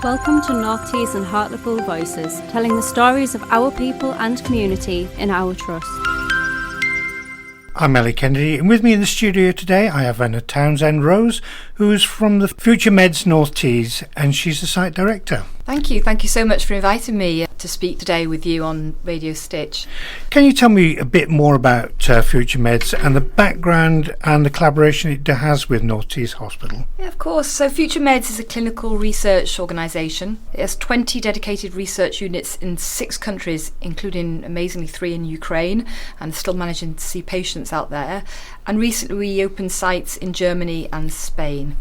Welcome to North Tees and Hartlepool Voices, telling the stories of our people and community in our trust. I'm Ellie Kennedy, and with me in the studio today I have Anna Townsend Rose, who is from the FutureMeds North Tees, and she's the site director. Thank you so much for inviting me to speak today with you on Radio Stitch. Can you tell me a bit more about FutureMeds and the background and the collaboration it has with North Tees Hospital? Yeah, of course. So FutureMeds is a clinical research organisation. It has 20 dedicated research units in 6 countries, including amazingly 3 in Ukraine, and still managing to see patients out there. And recently we opened sites in Germany and Spain.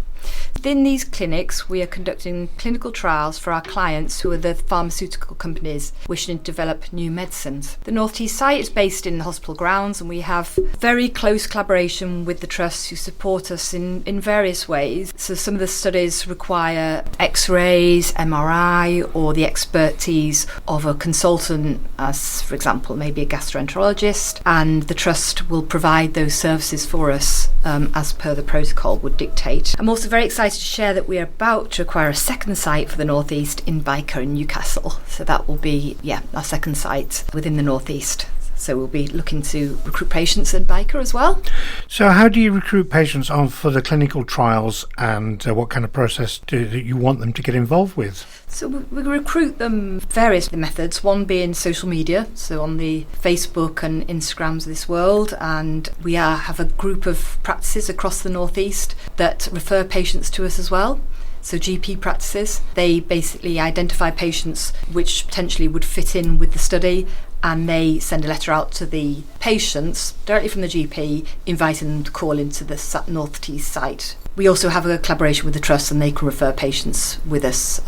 Within these clinics, we are conducting clinical trials for our clients who are the pharmaceutical companies wishing to develop new medicines. The North Tees site is based in the hospital grounds, and we have very close collaboration with the trusts who support us in various ways. So some of the studies require X-rays, MRI, or the expertise of a consultant, as for example maybe a gastroenterologist, and the trust will provide those services for us as per the protocol would dictate. I'm also very excited to share that we are about to acquire a second site for the North East in Byker in Newcastle. So that will be, our second site within the North East. So we'll be looking to recruit patients in Byker as well. So how do you recruit patients on for the clinical trials, and what kind of process do you want them to get involved with? So we recruit them various methods, one being social media, so on the Facebook and Instagrams of this world, and we have a group of practices across the North East that refer patients to us as well. So GP practices, they basically identify patients which potentially would fit in with the study, and they send a letter out to the patients directly from the GP inviting them to call into the North Tees site. We also have a collaboration with the trust, and they can refer patients with us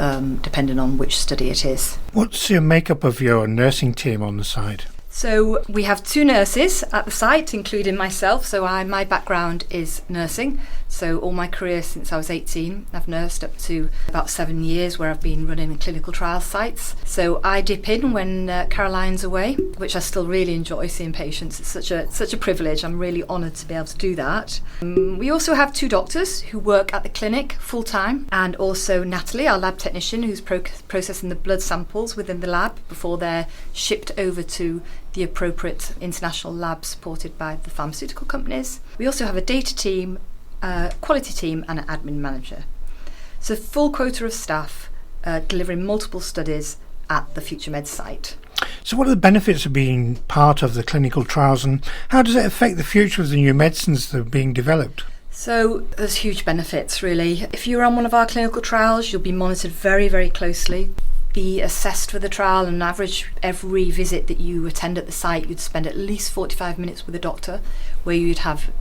depending on which study it is. What's your makeup of your nursing team on the site? So we have 2 nurses at the site, including myself. So my background is nursing. So all my career since I was 18, I've nursed up to about 7 years, where I've been running clinical trial sites. So I dip in when Caroline's away, which I still really enjoy seeing patients. It's such a privilege. I'm really honoured to be able to do that. We also have 2 doctors who work at the clinic full time, and also Natalie, our lab technician, who's processing the blood samples within the lab before they're shipped over to the appropriate international lab supported by the pharmaceutical companies. We also have a data team, quality team, and an admin manager. So full quota of staff delivering multiple studies at the FutureMeds site. So what are the benefits of being part of the clinical trials, and how does it affect the future of the new medicines that are being developed? So there's huge benefits, really. If you're on one of our clinical trials, you'll be monitored very, very closely, be assessed for the trial. On average, every visit that you attend at the site, you'd spend at least 45 minutes with a doctor, where you'd have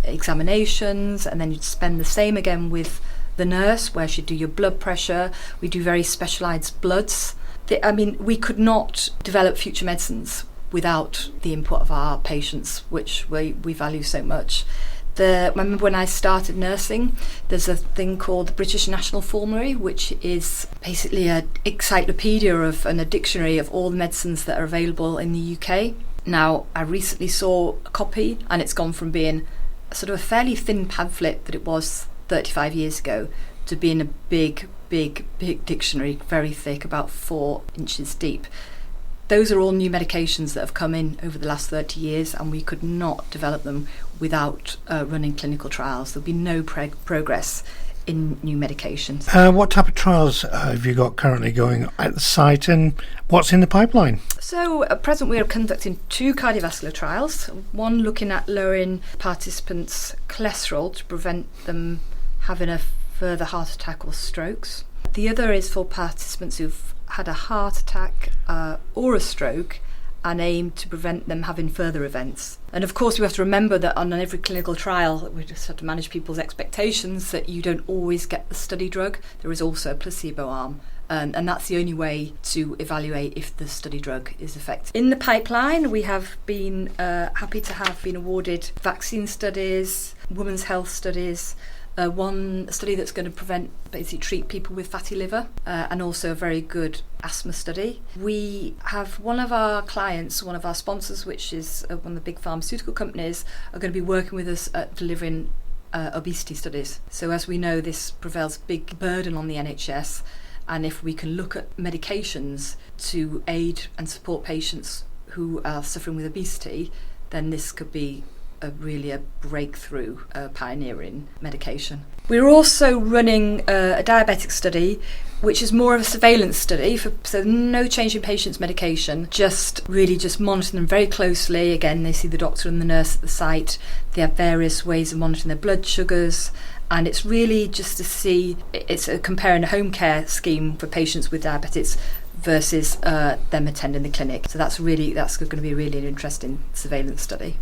examinations, and then you'd spend the same again with the nurse, where she'd do your blood pressure. We do very specialised bloods. We could not develop future medicines without the input of our patients, which we value so much. I remember when I started nursing, there's a thing called the British National Formulary, which is basically an encyclopedia and a dictionary of all the medicines that are available in the UK. Now, I recently saw a copy, and it's gone from being sort of a fairly thin pamphlet that it was 35 years ago to being a big dictionary, very thick, about 4 inches deep. Those are all new medications that have come in over the last 30 years, and we could not develop them without running clinical trials. There'll be no progress in new medications. What type of trials have you got currently going at the site, and what's in the pipeline? So at present we are conducting 2 cardiovascular trials, one looking at lowering participants' cholesterol to prevent them having a further heart attack or strokes. The other is for participants who've had a heart attack or a stroke, and aim to prevent them having further events. And of course we have to remember that on every clinical trial, we just have to manage people's expectations that you don't always get the study drug. There is also a placebo arm, and that's the only way to evaluate if the study drug is effective. In the pipeline, we have been happy to have been awarded vaccine studies, women's health studies, one study that's going to treat people with fatty liver, and also a very good asthma study. We have one of our clients, one of our sponsors, which is one of the big pharmaceutical companies, are going to be working with us at delivering obesity studies. So as we know, this prevails a big burden on the NHS, And if we can look at medications to aid and support patients who are suffering with obesity, then this could be really a breakthrough, pioneering medication. We're also running a diabetic study, which is more of a surveillance study, so no change in patients' medication, just monitoring them very closely. Again, they see the doctor and the nurse at the site. They have various ways of monitoring their blood sugars, and it's really just to see, it's comparing a home care scheme for patients with diabetes versus them attending the clinic. So that's going to be really an interesting surveillance study.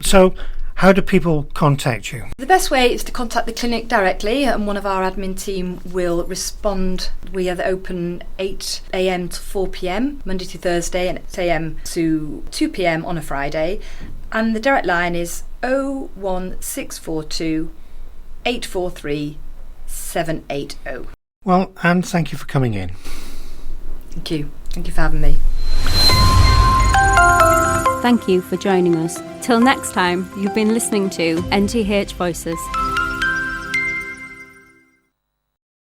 So how do people contact you? The best way is to contact the clinic directly, and one of our admin team will respond. We are open 8 a.m. to 4 p.m, Monday to Thursday, and 8 a.m. to 2 p.m. on a Friday. And the direct line is 01642 843 780. Well, Anne, thank you for coming in. Thank you. Thank you for having me. Thank you for joining us. Till next time, you've been listening to NTH Voices.